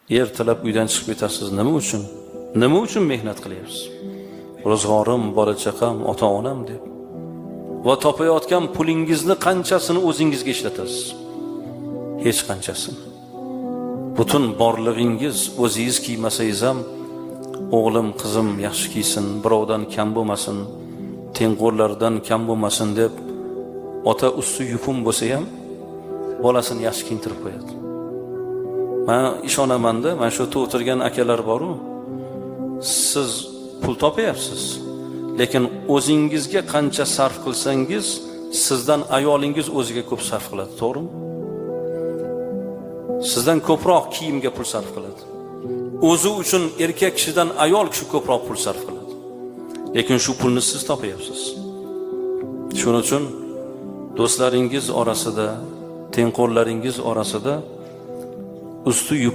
Ertalab uydan chiqib ketasiz. Nima uchun? Nima uchun mehnat qilyapsiz? Ro'zg'orim, bola chaqam, ota-onam deb. Va topayotgan pulingizni qanchasini o'zingizga ishlatasiz? Hech qanchasini. Butun borlig'ingiz o'zingiz kiymasangiz ham o'g'lim, qizim yaxshi kiysin, birovdan kam bo'lmasin, tengqurlardan kam bo'lmasin deb ota usti yupun bo'lsa ham bolasini yaxshi kiyintirib qo'yadi. Men ishonaman-da, mana shu yerda o'tirgan akalar bor-ku, siz pul topayapsiz, lekin o'zingizga qancha sarf qilsangiz, sizdan ayolingiz o'ziga ko'p sarf qiladi, to'g'rimi? Sizdan ko'proq kiyimga pul sarf qiladi. O'zi uchun erkak kishidan ayol kishi ko'proq pul sarf qiladi. Lekin shu pulni siz topayapsiz. Shuning uchun do'stlaringiz orasida, tengqurlaringiz orasida usti